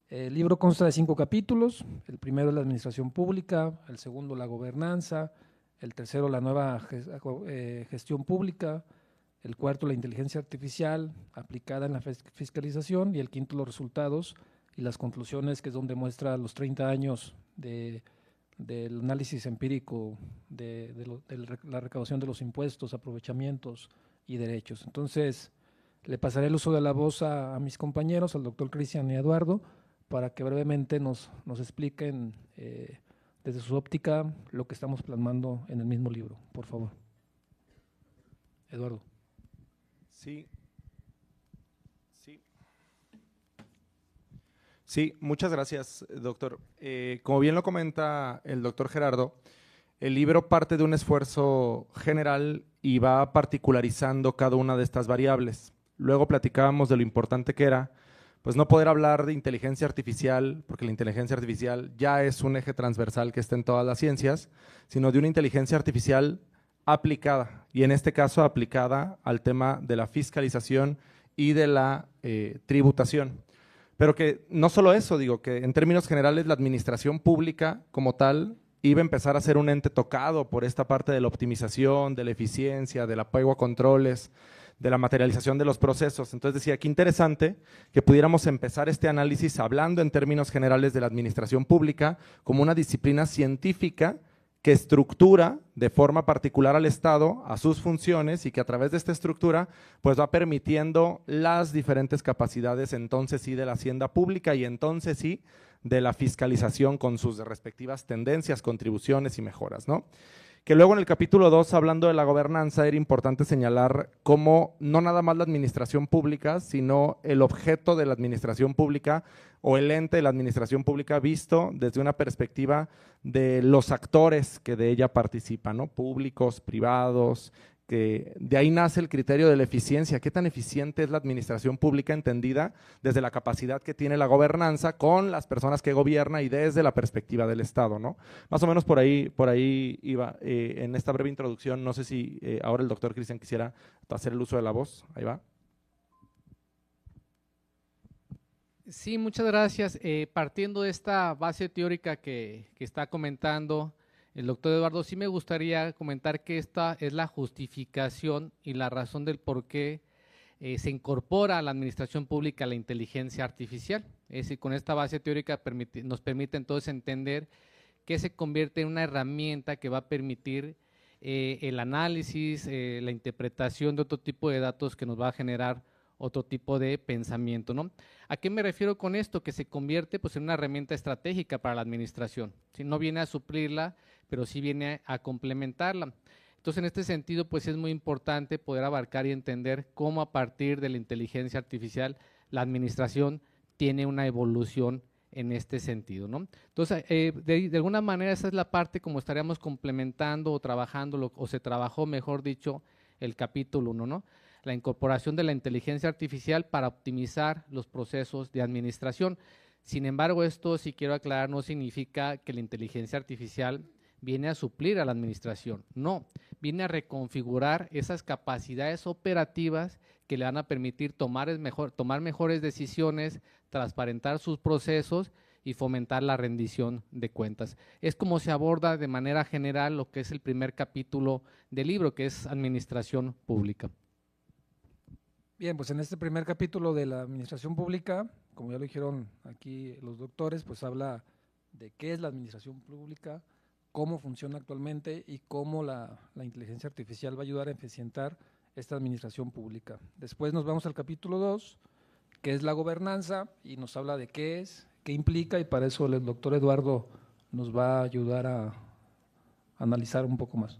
El libro consta de 5 capítulos. El primero es la administración pública, el segundo la gobernanza, el tercero la nueva gestión pública, el cuarto la inteligencia artificial aplicada en la fiscalización y el quinto los resultados y las conclusiones, que es donde muestra los 30 años del análisis empírico de la recaudación de los impuestos, aprovechamientos y derechos. Entonces, le pasaré el uso de la voz a mis compañeros, al doctor Cristian y a Eduardo, para que brevemente nos expliquen desde su óptica lo que estamos plasmando en el mismo libro. Por favor. Eduardo. Sí. Sí, muchas gracias, doctor. Como bien lo comenta el doctor Gerardo, el libro parte de un esfuerzo general y va particularizando cada una de estas variables. Luego platicábamos de lo importante que era, pues no poder hablar de inteligencia artificial, porque la inteligencia artificial ya es un eje transversal que está en todas las ciencias, sino de una inteligencia artificial aplicada, y en este caso aplicada al tema de la fiscalización y de la tributación. Pero que no solo eso, digo, que en términos generales la administración pública como tal iba a empezar a ser un ente tocado por esta parte de la optimización, de la eficiencia, del apego a controles, de la materialización de los procesos. Entonces decía, qué interesante que pudiéramos empezar este análisis hablando en términos generales de la administración pública como una disciplina científica que estructura de forma particular al Estado, a sus funciones, y que a través de esta estructura pues va permitiendo las diferentes capacidades entonces sí de la hacienda pública y entonces sí de la fiscalización con sus respectivas tendencias, contribuciones y mejoras, ¿no? Que luego en el capítulo 2, hablando de la gobernanza, era importante señalar cómo no nada más la administración pública, sino el objeto de la administración pública o el ente de la administración pública visto desde una perspectiva de los actores que de ella participan, ¿no? Públicos, privados, que de ahí nace el criterio de la eficiencia. ¿Qué tan eficiente es la administración pública entendida desde la capacidad que tiene la gobernanza con las personas que gobierna y desde la perspectiva del Estado, ¿no? Más o menos por ahí iba en esta breve introducción. No sé si ahora el doctor Cristian quisiera hacer el uso de la voz. Ahí va. Sí, muchas gracias. Partiendo de esta base teórica que está comentando el doctor Eduardo, sí me gustaría comentar que esta es la justificación y la razón del por qué se incorpora a la administración pública la inteligencia artificial. Es decir, con esta base teórica nos permite entonces entender que se convierte en una herramienta que va a permitir el análisis, la interpretación de otro tipo de datos que nos va a generar otro tipo de pensamiento, ¿no? ¿A qué me refiero con esto? Que se convierte pues en una herramienta estratégica para la administración, ¿sí? No viene a suplirla, pero sí viene a complementarla. Entonces, en este sentido, pues es muy importante poder abarcar y entender cómo a partir de la inteligencia artificial la administración tiene una evolución en este sentido, ¿no? Entonces, de alguna manera esa es la parte como estaríamos complementando o trabajando, o se trabajó, mejor dicho, el capítulo 1, ¿no? La incorporación de la inteligencia artificial para optimizar los procesos de administración. Sin embargo, esto, si quiero aclarar, no significa que la inteligencia artificial viene a suplir a la administración, no, viene a reconfigurar esas capacidades operativas que le van a permitir tomar mejores decisiones, transparentar sus procesos y fomentar la rendición de cuentas. Es como se aborda de manera general lo que es el primer capítulo del libro, que es administración pública. Bien, pues en este primer capítulo de la administración pública, como ya lo dijeron aquí los doctores, pues habla de qué es la administración pública, cómo funciona actualmente y cómo la inteligencia artificial va a ayudar a eficientar esta administración pública. Después nos vamos al capítulo 2, que es la gobernanza, y nos habla de qué es, qué implica, y para eso el doctor Eduardo nos va a ayudar a analizar un poco más.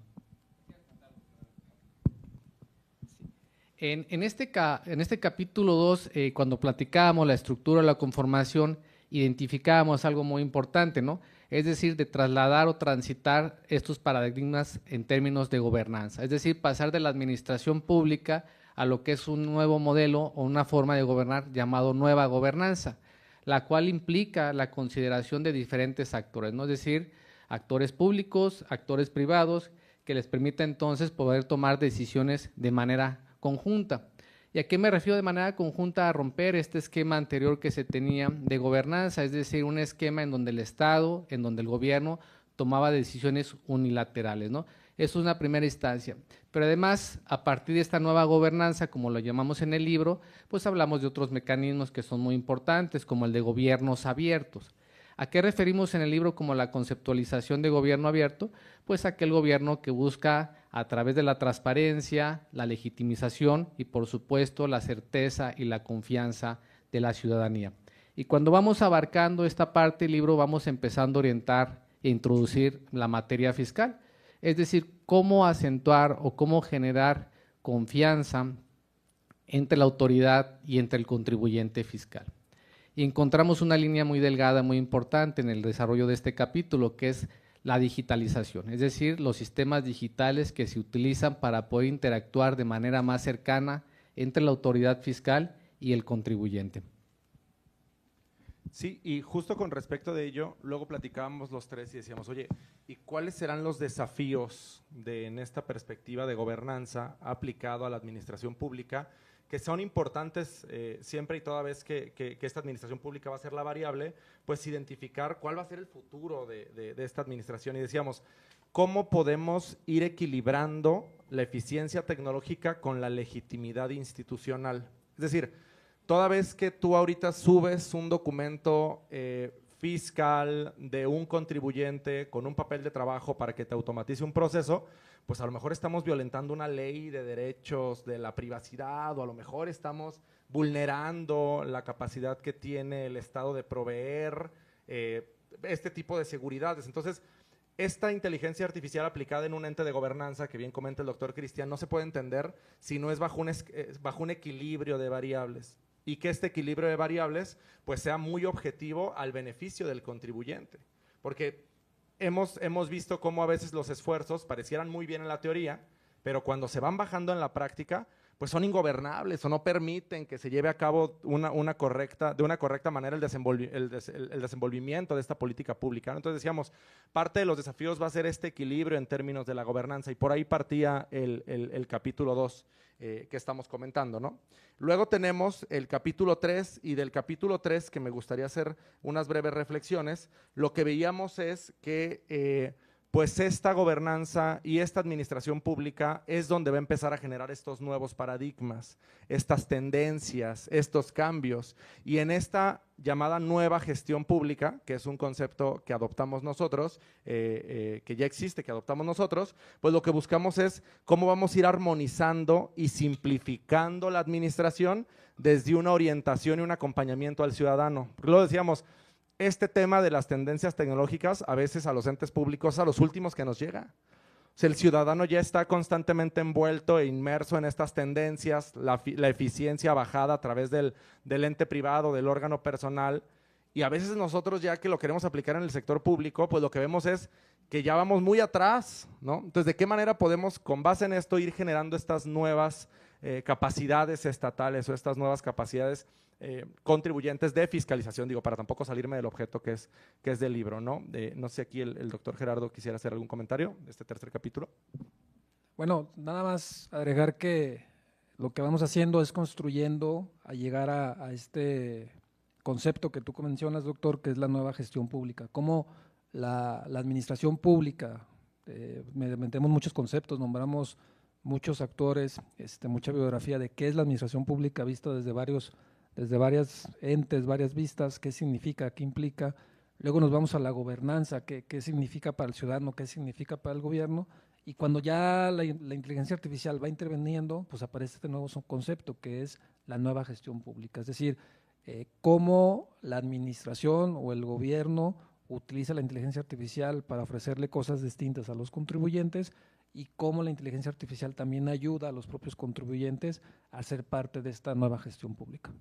En este capítulo 2, cuando platicábamos la estructura, la conformación, identificábamos algo muy importante, ¿no? Es decir, de trasladar o transitar estos paradigmas en términos de gobernanza, es decir, pasar de la administración pública a lo que es un nuevo modelo o una forma de gobernar llamado nueva gobernanza, la cual implica la consideración de diferentes actores, ¿no? Es decir, actores públicos, actores privados, que les permita entonces poder tomar decisiones de manera conjunta. ¿Y a qué me refiero de manera conjunta? A romper este esquema anterior que se tenía de gobernanza, es decir, un esquema en donde el Estado, en donde el gobierno tomaba decisiones unilaterales, ¿no? Eso es una primera instancia. Pero además, a partir de esta nueva gobernanza, como lo llamamos en el libro, pues hablamos de otros mecanismos que son muy importantes, como el de gobiernos abiertos. ¿A qué referimos en el libro como la conceptualización de gobierno abierto? Pues aquel gobierno que busca a través de la transparencia, la legitimización y por supuesto la certeza y la confianza de la ciudadanía. Y cuando vamos abarcando esta parte del libro vamos empezando a orientar e introducir la materia fiscal, es decir, cómo acentuar o cómo generar confianza entre la autoridad y entre el contribuyente fiscal. Y encontramos una línea muy delgada, muy importante en el desarrollo de este capítulo, que es la digitalización, es decir, los sistemas digitales que se utilizan para poder interactuar de manera más cercana entre la autoridad fiscal y el contribuyente. Sí, y justo con respecto de ello, luego platicábamos los tres y decíamos, oye, ¿y cuáles serán los desafíos en esta perspectiva de gobernanza aplicado a la administración pública, que son importantes siempre y toda vez que esta administración pública va a ser la variable, pues identificar cuál va a ser el futuro de esta administración? Y decíamos, ¿cómo podemos ir equilibrando la eficiencia tecnológica con la legitimidad institucional? Es decir, toda vez que tú ahorita subes un documento fiscal de un contribuyente con un papel de trabajo para que te automatice un proceso, pues a lo mejor estamos violentando una ley de derechos de la privacidad o a lo mejor estamos vulnerando la capacidad que tiene el Estado de proveer este tipo de seguridades. Entonces, esta inteligencia artificial aplicada en un ente de gobernanza, que bien comenta el doctor Cristian, no se puede entender si no es bajo un equilibrio de variables, y que este equilibrio de variables pues sea muy objetivo al beneficio del contribuyente, porque hemos visto cómo a veces los esfuerzos parecieran muy bien en la teoría, pero cuando se van bajando en la práctica, pues son ingobernables o no permiten que se lleve a cabo de una correcta manera el desenvolvimiento de esta política pública, ¿no? Entonces decíamos, parte de los desafíos va a ser este equilibrio en términos de la gobernanza, y por ahí partía el capítulo 2 que estamos comentando, ¿no? Luego tenemos el capítulo 3, y del capítulo 3, que me gustaría hacer unas breves reflexiones, lo que veíamos es que pues esta gobernanza y esta administración pública es donde va a empezar a generar estos nuevos paradigmas, estas tendencias, estos cambios. Y en esta llamada nueva gestión pública, que es un concepto que adoptamos nosotros, que ya existe, que adoptamos nosotros, pues lo que buscamos es cómo vamos a ir armonizando y simplificando la administración desde una orientación y un acompañamiento al ciudadano. Porque lo decíamos, este tema de las tendencias tecnológicas a veces a los entes públicos a los últimos que nos llega. O sea, el ciudadano ya está constantemente envuelto e inmerso en estas tendencias, la eficiencia bajada a través del ente privado, del órgano personal, y a veces nosotros ya que lo queremos aplicar en el sector público, pues lo que vemos es que ya vamos muy atrás, ¿no? Entonces, ¿de qué manera podemos, con base en esto, ir generando estas nuevas capacidades estatales o estas nuevas capacidades contribuyentes de fiscalización? Digo, para tampoco salirme del objeto que es del libro, ¿no? No sé si aquí el doctor Gerardo quisiera hacer algún comentario de este tercer capítulo. Bueno, nada más agregar que lo que vamos haciendo es construyendo a llegar a este concepto que tú mencionas, doctor, que es la nueva gestión pública. Cómo la administración pública, metemos muchos conceptos, nombramos muchos actores, mucha biografía de qué es la administración pública vista desde varias entes, varias vistas, qué significa, qué implica. Luego nos vamos a la gobernanza, qué significa para el ciudadano, qué significa para el gobierno. Y cuando ya la inteligencia artificial va interviniendo, pues aparece este nuevo concepto que es la nueva gestión pública. Es decir, cómo la administración o el gobierno utiliza la inteligencia artificial para ofrecerle cosas distintas a los contribuyentes, y cómo la inteligencia artificial también ayuda a los propios contribuyentes a ser parte de esta nueva gestión pública.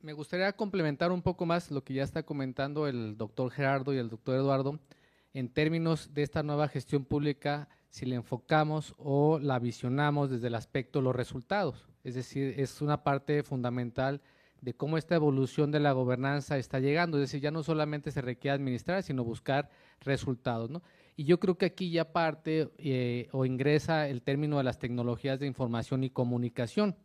Me gustaría complementar un poco más lo que ya está comentando el doctor Gerardo y el doctor Eduardo en términos de esta nueva gestión pública, si la enfocamos o la visionamos desde el aspecto de los resultados. Es decir, es una parte fundamental de cómo esta evolución de la gobernanza está llegando, es decir, ya no solamente se requiere administrar, sino buscar resultados, ¿no? Y yo creo que aquí ya parte o ingresa el término de las tecnologías de información y comunicación,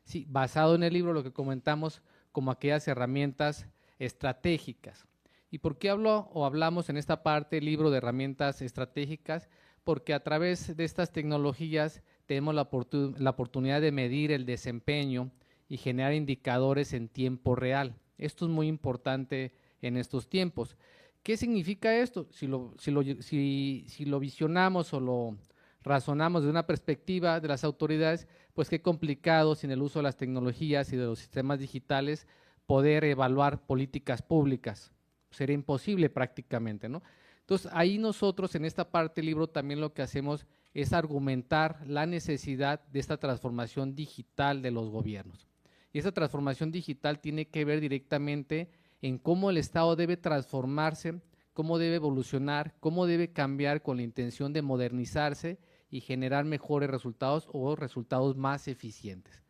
sí, basado en el libro, lo que comentamos como aquellas herramientas estratégicas. ¿Y por qué hablamos en esta parte del libro de herramientas estratégicas? Porque a través de estas tecnologías tenemos la oportunidad de medir el desempeño y generar indicadores en tiempo real. Esto es muy importante en estos tiempos. ¿Qué significa esto? Si lo visionamos o lo razonamos de una perspectiva de las autoridades, pues qué complicado sin el uso de las tecnologías y de los sistemas digitales poder evaluar políticas públicas. Sería imposible prácticamente, ¿no? Entonces, ahí nosotros en esta parte del libro también lo que hacemos es argumentar la necesidad de esta transformación digital de los gobiernos. Y esa transformación digital tiene que ver directamente en cómo el Estado debe transformarse, cómo debe evolucionar, cómo debe cambiar con la intención de modernizarse y generar mejores resultados o resultados más eficientes.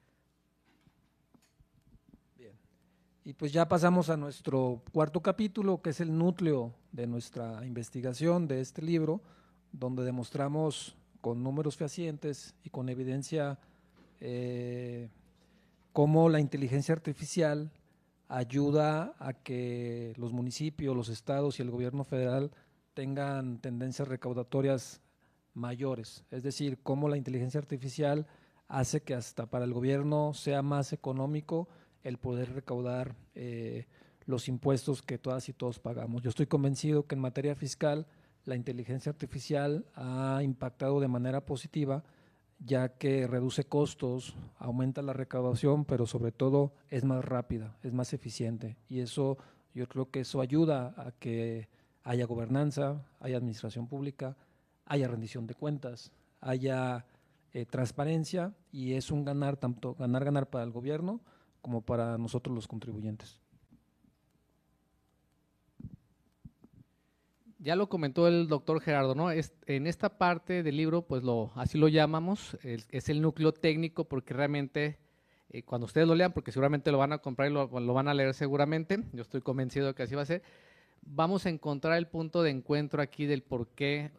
Bien. Y pues ya pasamos a nuestro cuarto capítulo, que es el núcleo de nuestra investigación de este libro, donde demostramos con números fehacientes y con evidencia cómo la inteligencia artificial ayuda a que los municipios, los estados y el gobierno federal tengan tendencias recaudatorias mayores. Es decir, cómo la inteligencia artificial hace que hasta para el gobierno sea más económico el poder recaudar los impuestos que todas y todos pagamos. Yo estoy convencido que en materia fiscal la inteligencia artificial ha impactado de manera positiva, ya que reduce costos, aumenta la recaudación, pero sobre todo es más rápida, es más eficiente. Y eso, yo creo que eso ayuda a que haya gobernanza, haya administración pública, haya rendición de cuentas, haya transparencia, y es un ganar, tanto ganar para el gobierno como para nosotros los contribuyentes. Ya lo comentó el doctor Gerardo, ¿no? En esta parte del libro, pues así lo llamamos, es el núcleo técnico, porque realmente cuando ustedes lo lean, porque seguramente lo van a comprar y lo van a leer seguramente, yo estoy convencido de que así va a ser, vamos a encontrar el punto de encuentro aquí del por qué,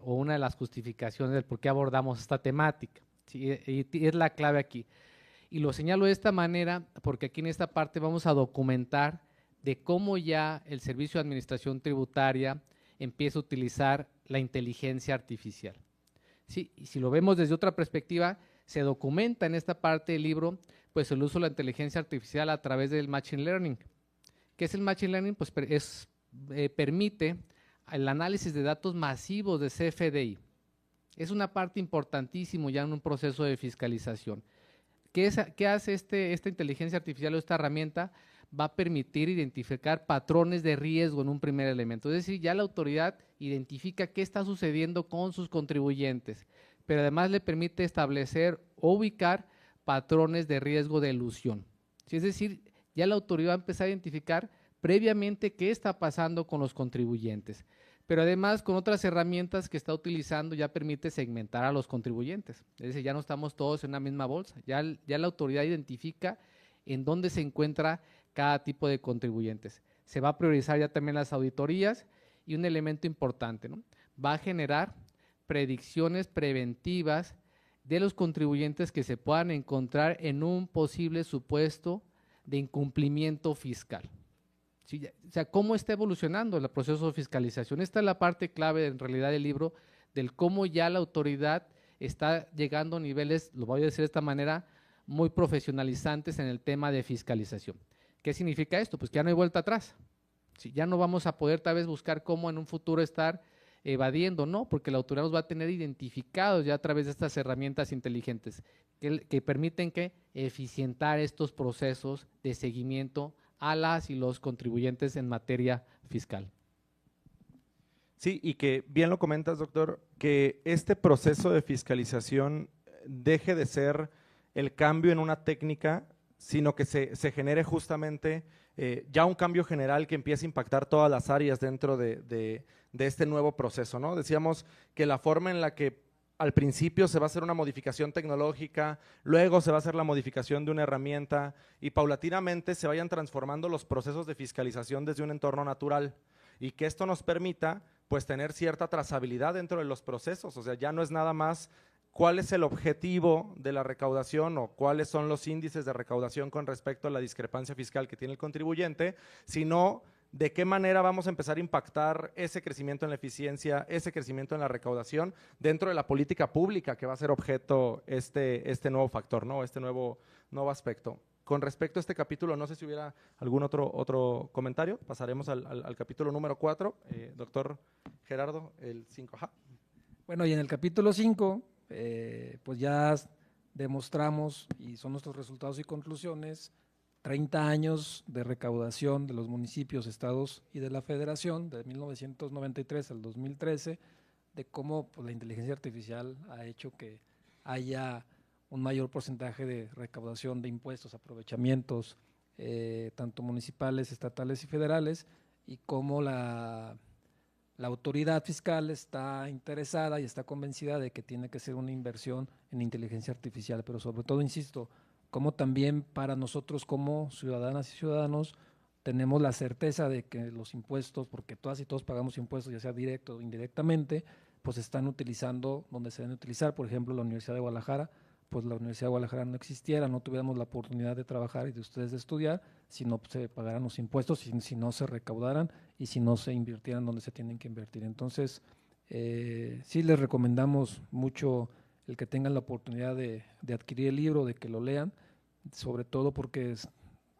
o una de las justificaciones del por qué abordamos esta temática, ¿sí? Y es la clave aquí. Y lo señalo de esta manera porque aquí en esta parte vamos a documentar de cómo ya el Servicio de Administración Tributaria empieza a utilizar la inteligencia artificial. Sí, y si lo vemos desde otra perspectiva, se documenta en esta parte del libro pues el uso de la inteligencia artificial a través del Machine Learning. ¿Qué es el Machine Learning? Pues permite el análisis de datos masivos de CFDI. Es una parte importantísima ya en un proceso de fiscalización. ¿Qué hace esta inteligencia artificial o esta herramienta? Va a permitir identificar patrones de riesgo en un primer elemento. Es decir, ya la autoridad identifica qué está sucediendo con sus contribuyentes, pero además le permite establecer o ubicar patrones de riesgo de elusión. Sí, es decir, ya la autoridad va a empezar a identificar previamente qué está pasando con los contribuyentes, pero además con otras herramientas que está utilizando ya permite segmentar a los contribuyentes. Es decir, ya no estamos todos en una misma bolsa, ya la autoridad identifica en dónde se encuentra cada tipo de contribuyentes. Se va a priorizar ya también las auditorías y un elemento importante, ¿no? Va a generar predicciones preventivas de los contribuyentes que se puedan encontrar en un posible supuesto de incumplimiento fiscal. ¿Sí? O sea, ¿cómo está evolucionando el proceso de fiscalización? Esta es la parte clave en realidad del libro, del cómo ya la autoridad está llegando a niveles, lo voy a decir de esta manera, muy profesionalizantes en el tema de fiscalización. ¿Qué significa esto? Pues que ya no hay vuelta atrás. ¿Sí? Ya no vamos a poder tal vez buscar cómo en un futuro estar evadiendo, no, porque la autoridad nos va a tener identificados ya a través de estas herramientas inteligentes que permiten que eficientar estos procesos de seguimiento a las y los contribuyentes en materia fiscal. Sí, y que bien lo comentas, doctor, que este proceso de fiscalización deje de ser el cambio en una técnica, sino que se genere justamente ya un cambio general que empiece a impactar todas las áreas dentro de este nuevo proceso, ¿no? Decíamos que la forma en la que al principio se va a hacer una modificación tecnológica, luego se va a hacer la modificación de una herramienta y paulatinamente se vayan transformando los procesos de fiscalización desde un entorno natural y que esto nos permita pues tener cierta trazabilidad dentro de los procesos, o sea, ya no es nada más cuál es el objetivo de la recaudación o cuáles son los índices de recaudación con respecto a la discrepancia fiscal que tiene el contribuyente, sino de qué manera vamos a empezar a impactar ese crecimiento en la eficiencia, ese crecimiento en la recaudación dentro de la política pública que va a ser objeto este nuevo factor, ¿no? Este nuevo aspecto. Con respecto a este capítulo, no sé si hubiera algún otro comentario, pasaremos al capítulo número 4. Doctor Gerardo, el 5. Ajá. Bueno, y en el capítulo 5, pues ya demostramos, y son nuestros resultados y conclusiones, 30 años de recaudación de los municipios, estados y de la federación, de 1993 al 2013, de cómo pues, la inteligencia artificial ha hecho que haya un mayor porcentaje de recaudación de impuestos, aprovechamientos, tanto municipales, estatales y federales, y cómo la autoridad fiscal está interesada y está convencida de que tiene que ser una inversión en inteligencia artificial, pero sobre todo, insisto, como también para nosotros como ciudadanas y ciudadanos tenemos la certeza de que los impuestos, porque todas y todos pagamos impuestos, ya sea directo o indirectamente, pues están utilizando donde se deben utilizar. Por ejemplo, la Universidad de Guadalajara, pues la Universidad de Guadalajara no existiera, no tuviéramos la oportunidad de trabajar y de ustedes de estudiar, si no se pagaran los impuestos, si no se recaudaran y si no se invirtieran donde se tienen que invertir. Entonces, sí les recomendamos mucho el que tengan la oportunidad de adquirir el libro, de que lo lean, sobre todo porque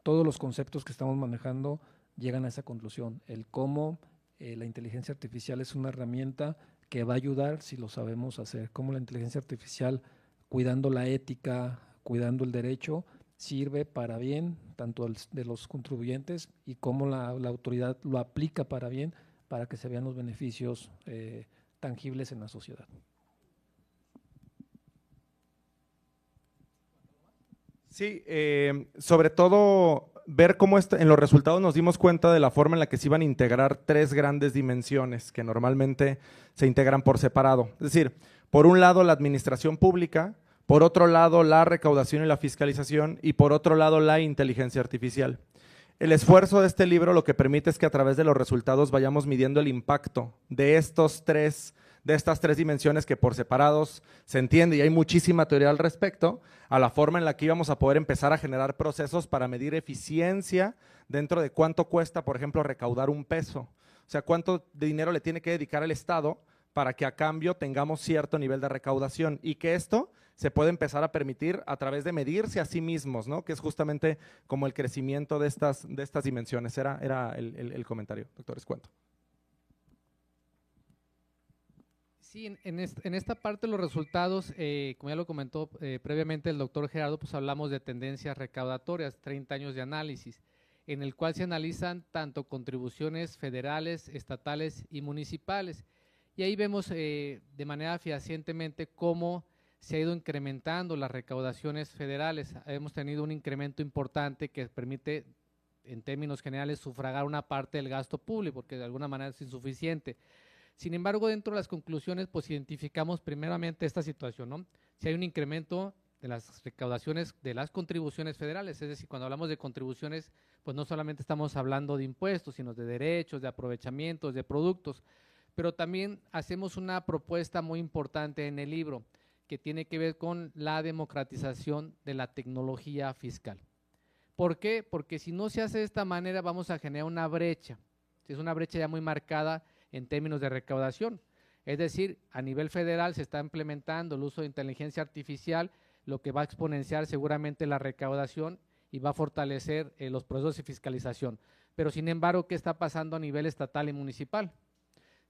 todos los conceptos que estamos manejando llegan a esa conclusión, el cómo la inteligencia artificial es una herramienta que va a ayudar si lo sabemos hacer, cómo la inteligencia artificial, cuidando la ética, cuidando el derecho, sirve para bien tanto de los contribuyentes y cómo la autoridad lo aplica para bien, para que se vean los beneficios tangibles en la sociedad. Sí, sobre todo ver cómo en los resultados nos dimos cuenta de la forma en la que se iban a integrar 3 grandes dimensiones que normalmente se integran por separado. Es decir, por un lado la administración pública, por otro lado la recaudación y la fiscalización y por otro lado la inteligencia artificial. El esfuerzo de este libro lo que permite es que a través de los resultados vayamos midiendo el impacto de estas 3 dimensiones que por separados se entiende y hay muchísima teoría al respecto, a la forma en la que íbamos a poder empezar a generar procesos para medir eficiencia dentro de cuánto cuesta, por ejemplo, recaudar un peso. O sea, cuánto dinero le tiene que dedicar el Estado para que a cambio tengamos cierto nivel de recaudación y que esto se puede empezar a permitir a través de medirse a sí mismos, ¿no? Que es justamente como el crecimiento de estas dimensiones. Era el comentario, doctores, cuento. Sí, en esta parte de los resultados, como ya lo comentó previamente el doctor Gerardo, pues hablamos de tendencias recaudatorias, 30 años de análisis, en el cual se analizan tanto contribuciones federales, estatales y municipales. Y ahí vemos de manera fehacientemente cómo se ha ido incrementando las recaudaciones federales. Hemos tenido un incremento importante que permite, en términos generales, sufragar una parte del gasto público, porque de alguna manera es insuficiente. Sin embargo, dentro de las conclusiones, pues identificamos primeramente esta situación, ¿no? Si hay un incremento de las recaudaciones de las contribuciones federales, es decir, cuando hablamos de contribuciones, pues no solamente estamos hablando de impuestos, sino de derechos, de aprovechamientos, de productos, pero también hacemos una propuesta muy importante en el libro que tiene que ver con la democratización de la tecnología fiscal. ¿Por qué? Porque si no se hace de esta manera vamos a generar una brecha, es una brecha ya muy marcada en términos de recaudación, es decir, a nivel federal se está implementando el uso de inteligencia artificial, lo que va a exponenciar seguramente la recaudación y va a fortalecer los procesos de fiscalización, pero sin embargo, ¿qué está pasando a nivel estatal y municipal?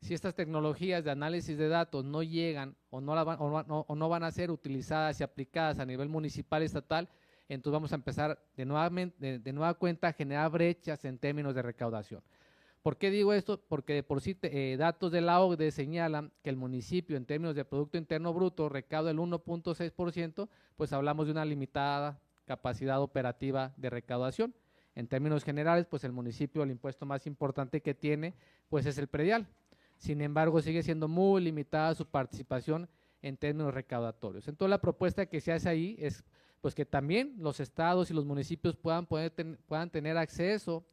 Si estas tecnologías de análisis de datos no llegan o no van a ser utilizadas y aplicadas a nivel municipal y estatal, entonces vamos a empezar de nueva cuenta a generar brechas en términos de recaudación. ¿Por qué digo esto? Porque de por sí datos de la OCDE señalan que el municipio en términos de Producto Interno Bruto recauda el 1.6%, pues hablamos de una limitada capacidad operativa de recaudación. En términos generales, pues el municipio, el impuesto más importante que tiene, pues es el predial. Sin embargo, sigue siendo muy limitada su participación en términos recaudatorios. Entonces la propuesta que se hace ahí es pues que también los estados y los municipios puedan tener acceso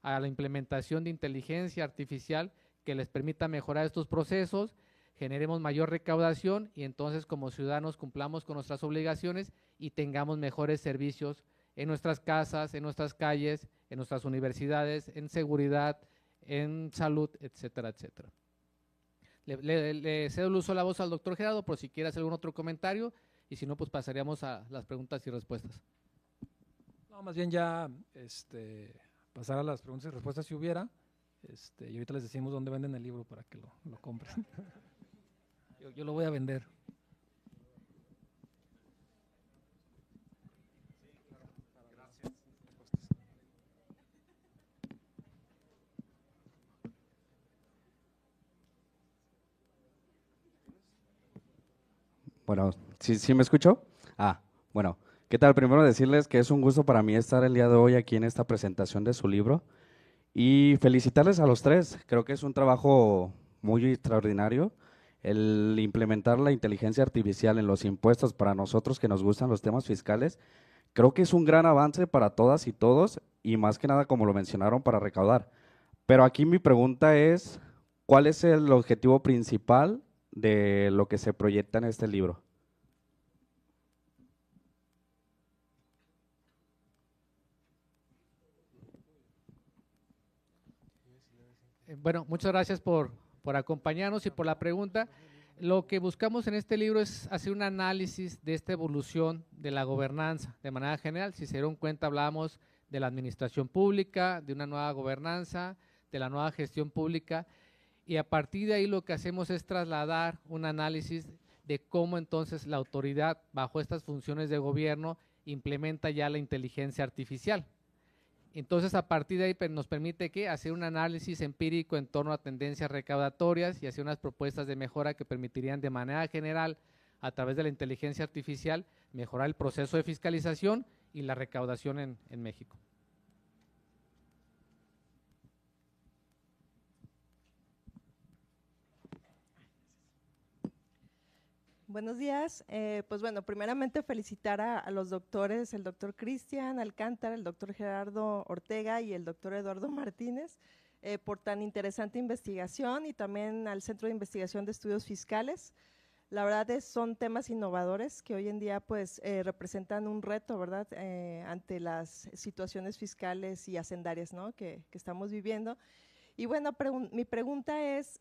a la implementación de inteligencia artificial que les permita mejorar estos procesos, generemos mayor recaudación y entonces como ciudadanos cumplamos con nuestras obligaciones y tengamos mejores servicios en nuestras casas, en nuestras calles, en nuestras universidades, en seguridad, en salud, etcétera, etcétera. Le cedo el uso de la voz al doctor Gerardo por si quiere hacer algún otro comentario y si no, pues pasaríamos a las preguntas y respuestas. No, más bien ya pasar a las preguntas y respuestas si hubiera, y ahorita les decimos dónde venden el libro para que lo compren. Yo lo voy a vender. Bueno, ¿sí me escuchó? Bueno, ¿qué tal? Primero decirles que es un gusto para mí estar el día de hoy aquí en esta presentación de su libro y felicitarles a los tres. Creo que es un trabajo muy extraordinario el implementar la inteligencia artificial en los impuestos para nosotros que nos gustan los temas fiscales. Creo que es un gran avance para todas y todos y más que nada, como lo mencionaron, para recaudar. Pero aquí mi pregunta es, ¿cuál es el objetivo principal de lo que se proyecta en este libro? Bueno, muchas gracias por acompañarnos y por la pregunta. Lo que buscamos en este libro es hacer un análisis de esta evolución de la gobernanza de manera general. Si se dieron cuenta, hablábamos de la administración pública, de una nueva gobernanza, de la nueva gestión pública, y a partir de ahí lo que hacemos es trasladar un análisis de cómo entonces la autoridad, bajo estas funciones de gobierno, implementa ya la inteligencia artificial. Entonces, a partir de ahí nos permite que hacer un análisis empírico en torno a tendencias recaudatorias y hacer unas propuestas de mejora que permitirían de manera general, a través de la inteligencia artificial, mejorar el proceso de fiscalización y la recaudación en México. Buenos días. Pues bueno, primeramente felicitar a los doctores, el doctor Cristian Alcántara, el doctor Gerardo Ortega y el doctor Eduardo Martínez por tan interesante investigación y también al Centro de Investigación de Estudios Fiscales. La verdad son temas innovadores que hoy en día pues representan un reto, ¿verdad? Ante las situaciones fiscales y hacendarias, ¿no? que estamos viviendo. Y bueno, mi pregunta es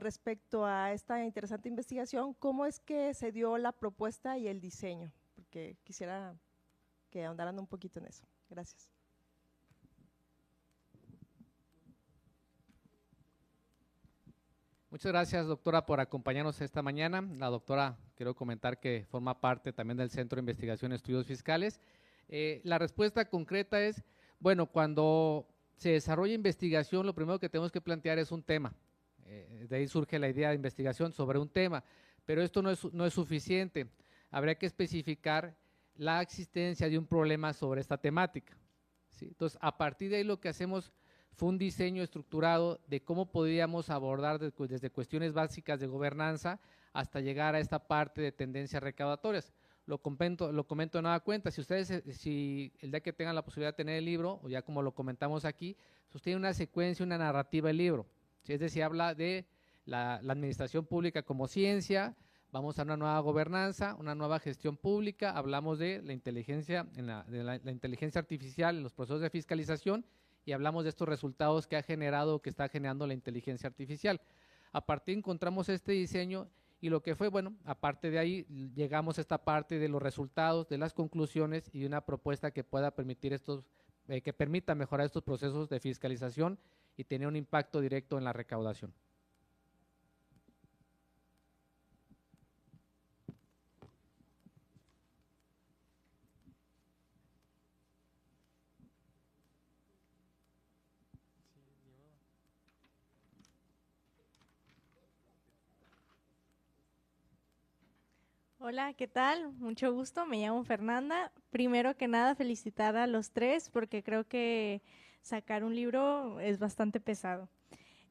respecto a esta interesante investigación, ¿cómo es que se dio la propuesta y el diseño? Porque quisiera que ahondaran un poquito en eso. Gracias. Muchas gracias, doctora, por acompañarnos esta mañana. La doctora, quiero comentar que forma parte también del Centro de Investigación y Estudios Fiscales. La respuesta concreta es, bueno, cuando se desarrolla investigación, lo primero que tenemos que plantear es un tema. De ahí surge la idea de investigación sobre un tema, pero esto no es suficiente. Habría que especificar la existencia de un problema sobre esta temática, ¿sí? Entonces, a partir de ahí lo que hacemos fue un diseño estructurado de cómo podríamos abordar desde cuestiones básicas de gobernanza hasta llegar a esta parte de tendencias recaudatorias. Lo comento de nueva cuenta, si el día que tengan la posibilidad de tener el libro, o ya como lo comentamos aquí, sostiene una secuencia, una narrativa del libro, ¿sí? Es decir, habla de la administración pública como ciencia, vamos a una nueva gobernanza, una nueva gestión pública, hablamos de la inteligencia, la inteligencia artificial en los procesos de fiscalización y hablamos de estos resultados que ha generado o que está generando la inteligencia artificial. A partir encontramos este diseño y lo que fue, bueno, aparte de ahí llegamos a esta parte de los resultados, de las conclusiones y una propuesta que pueda permitir que permita mejorar estos procesos de fiscalización y tener un impacto directo en la recaudación. Hola, ¿qué tal? Mucho gusto, me llamo Fernanda. Primero que nada, felicitar a los tres porque creo que sacar un libro es bastante pesado.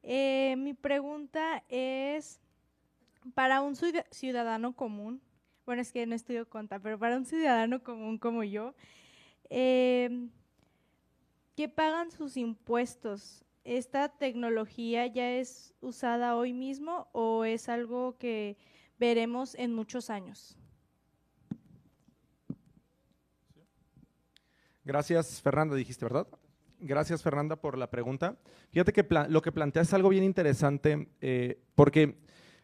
Mi pregunta es, para un ciudadano común, bueno, es que no estudio conta, pero para un ciudadano común como yo, que pagan sus impuestos, ¿esta tecnología ya es usada hoy mismo o es algo que veremos en muchos años? Gracias, Fernanda, dijiste, ¿verdad? Gracias, Fernanda, por la pregunta. Fíjate que lo que planteas es algo bien interesante, porque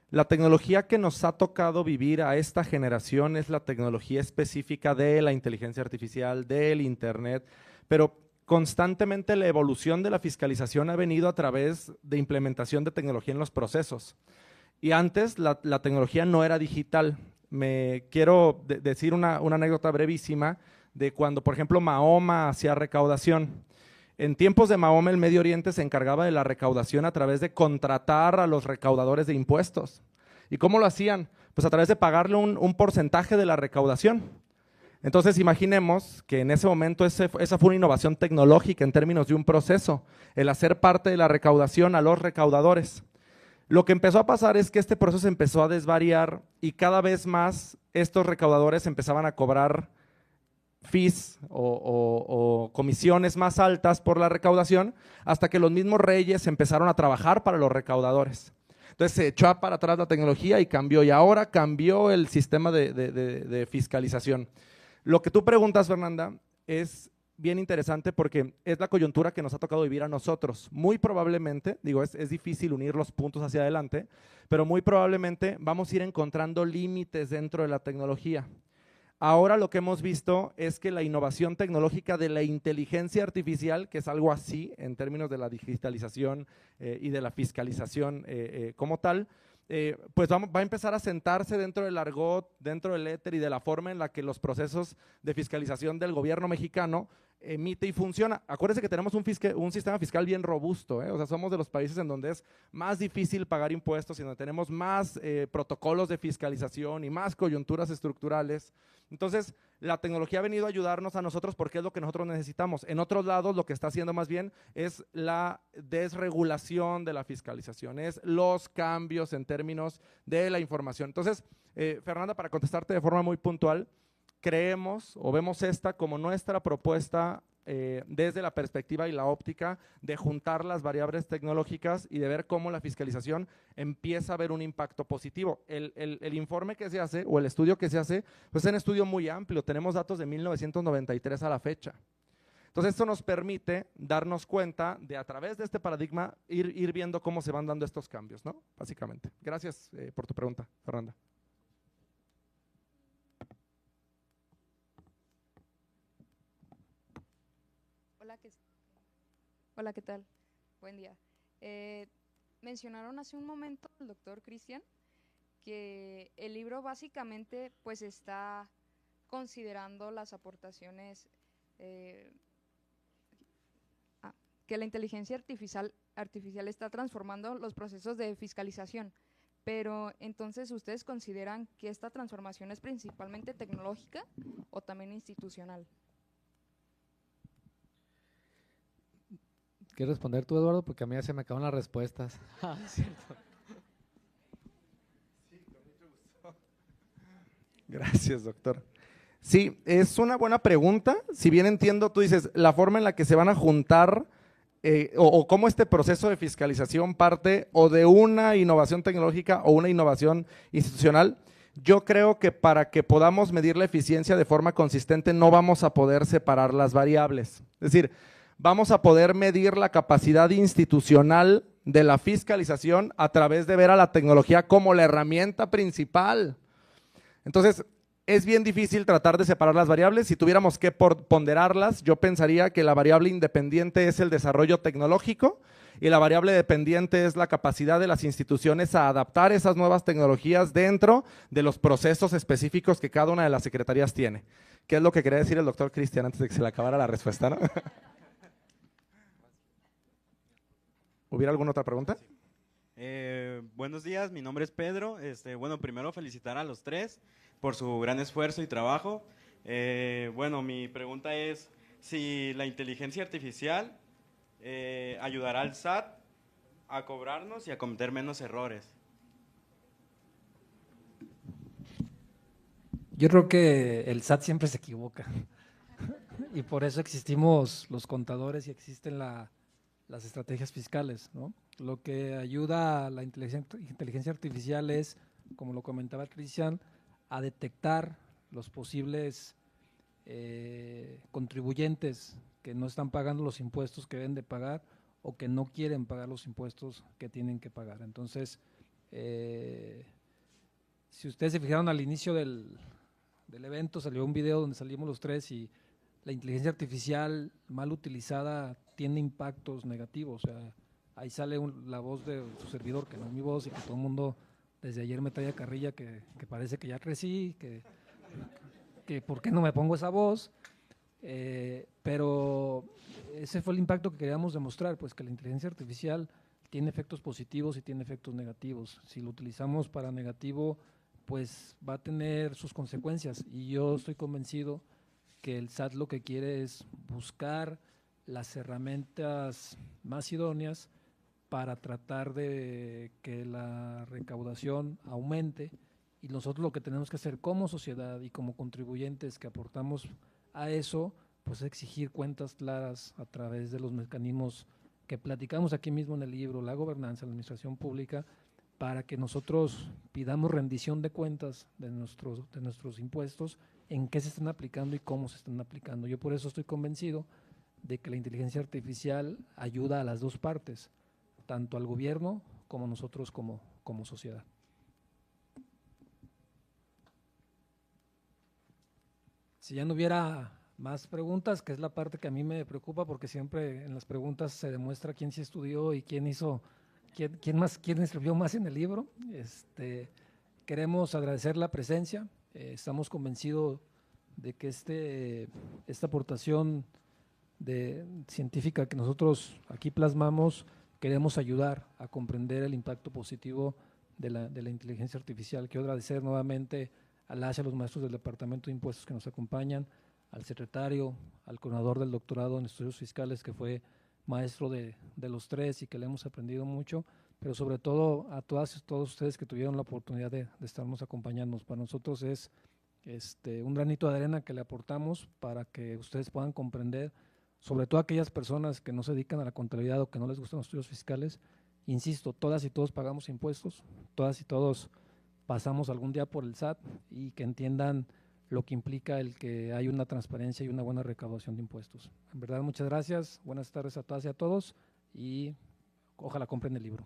la tecnología que nos ha tocado vivir a esta generación es la tecnología específica de la inteligencia artificial, del Internet, pero constantemente la evolución de la fiscalización ha venido a través de implementación de tecnología en los procesos. Y antes la tecnología no era digital. Me quiero decir una anécdota brevísima de cuando, por ejemplo, Mahoma hacía recaudación. En tiempos de Mahoma, el Medio Oriente se encargaba de la recaudación a través de contratar a los recaudadores de impuestos. ¿Y cómo lo hacían? Pues a través de pagarle un porcentaje de la recaudación. Entonces, imaginemos que en ese momento esa fue una innovación tecnológica en términos de un proceso, el hacer parte de la recaudación a los recaudadores. Lo que empezó a pasar es que este proceso empezó a desvariar y cada vez más estos recaudadores empezaban a cobrar fees o comisiones más altas por la recaudación, hasta que los mismos reyes empezaron a trabajar para los recaudadores. Entonces se echó para atrás la tecnología y cambió, y ahora cambió el sistema de fiscalización. Lo que tú preguntas, Fernanda, es bien interesante porque es la coyuntura que nos ha tocado vivir a nosotros. Muy probablemente, digo, es difícil unir los puntos hacia adelante, pero muy probablemente vamos a ir encontrando límites dentro de la tecnología. Ahora lo que hemos visto es que la innovación tecnológica de la inteligencia artificial, que es algo así en términos de la digitalización y de la fiscalización como tal, pues va a empezar a sentarse dentro del argot, dentro del éter y de la forma en la que los procesos de fiscalización del gobierno mexicano emite y funciona. Acuérdense que tenemos un sistema fiscal bien robusto, o sea, somos de los países en donde es más difícil pagar impuestos y donde tenemos más protocolos de fiscalización y más coyunturas estructurales. Entonces, la tecnología ha venido a ayudarnos a nosotros porque es lo que nosotros necesitamos. En otros lados, lo que está haciendo más bien es la desregulación de la fiscalización, es los cambios en términos de la información. Entonces, Fernanda, para contestarte de forma muy puntual, creemos o vemos esta como nuestra propuesta desde la perspectiva y la óptica de juntar las variables tecnológicas y de ver cómo la fiscalización empieza a ver un impacto positivo. El informe que se hace o el estudio que se hace, pues es un estudio muy amplio, tenemos datos de 1993 a la fecha. Entonces esto nos permite darnos cuenta de a través de este paradigma ir viendo cómo se van dando estos cambios, ¿no? Básicamente. Gracias por tu pregunta, Fernanda. Hola, ¿qué tal? Buen día. Mencionaron hace un momento el doctor Cristian que el libro básicamente pues está considerando las aportaciones que la inteligencia artificial está transformando los procesos de fiscalización. Pero entonces, ¿ustedes consideran que esta transformación es principalmente tecnológica o también institucional? ¿Quieres responder tú, Eduardo? Porque a mí ya se me acaban las respuestas. Cierto. Sí, con mucho gusto. Gracias, doctor. Sí, es una buena pregunta. Si bien entiendo, tú dices, la forma en la que se van a juntar o cómo este proceso de fiscalización parte o de una innovación tecnológica o una innovación institucional. Yo creo que para que podamos medir la eficiencia de forma consistente no vamos a poder separar las variables. Es decir, vamos a poder medir la capacidad institucional de la fiscalización a través de ver a la tecnología como la herramienta principal. Entonces, es bien difícil tratar de separar las variables. Si tuviéramos que ponderarlas, yo pensaría que la variable independiente es el desarrollo tecnológico y la variable dependiente es la capacidad de las instituciones a adaptar esas nuevas tecnologías dentro de los procesos específicos que cada una de las secretarías tiene. ¿Qué es lo que quería decir el doctor Cristian antes de que se le acabara la respuesta, no? ¿Hubiera alguna otra pregunta? Buenos días, mi nombre es Pedro. Bueno, primero felicitar a los tres por su gran esfuerzo y trabajo. Bueno, mi pregunta es si la inteligencia artificial ayudará al SAT a cobrarnos y a cometer menos errores. Yo creo que el SAT siempre se equivoca y por eso existimos los contadores y existen las estrategias fiscales, ¿no? Lo que ayuda a la inteligencia artificial es, como lo comentaba Cristian, a detectar los posibles contribuyentes que no están pagando los impuestos que deben de pagar o que no quieren pagar los impuestos que tienen que pagar. Entonces, si ustedes se fijaron al inicio del evento, salió un video donde salimos los tres y la inteligencia artificial mal utilizada tiene impactos negativos. O sea, ahí sale la voz de su servidor, que no es mi voz, y que todo el mundo desde ayer me trae a carrilla que parece que ya crecí, que por qué no me pongo esa voz. Pero ese fue el impacto que queríamos demostrar, pues que la inteligencia artificial tiene efectos positivos y tiene efectos negativos. Si lo utilizamos para negativo, pues va a tener sus consecuencias, y yo estoy convencido que el SAT lo que quiere es buscar las herramientas más idóneas para tratar de que la recaudación aumente, y nosotros lo que tenemos que hacer como sociedad y como contribuyentes que aportamos a eso, pues exigir cuentas claras a través de los mecanismos que platicamos aquí mismo en el libro, la gobernanza, la administración pública, para que nosotros pidamos rendición de cuentas de nuestros impuestos, en qué se están aplicando y cómo se están aplicando. Yo por eso estoy convencido de que la inteligencia artificial ayuda a las dos partes, tanto al gobierno como nosotros como sociedad. Si ya no hubiera más preguntas, que es la parte que a mí me preocupa, porque siempre en las preguntas se demuestra quién sí estudió y quién escribió más en el libro. Queremos agradecer la presencia, estamos convencidos de que esta aportación científica que nosotros aquí plasmamos, queremos ayudar a comprender el impacto positivo de la inteligencia artificial. Quiero agradecer nuevamente a los maestros del Departamento de Impuestos que nos acompañan, al secretario, al coordinador del doctorado en estudios fiscales, que fue maestro de los tres y que le hemos aprendido mucho, pero sobre todo a todas y todos ustedes que tuvieron la oportunidad de estarnos acompañando. Para nosotros es un granito de arena que le aportamos para que ustedes puedan comprender, sobre todo aquellas personas que no se dedican a la contabilidad o que no les gustan los estudios fiscales. Insisto, todas y todos pagamos impuestos, todas y todos pasamos algún día por el SAT, y que entiendan lo que implica el que hay una transparencia y una buena recaudación de impuestos. En verdad, muchas gracias, buenas tardes a todas y a todos, y ojalá compren el libro.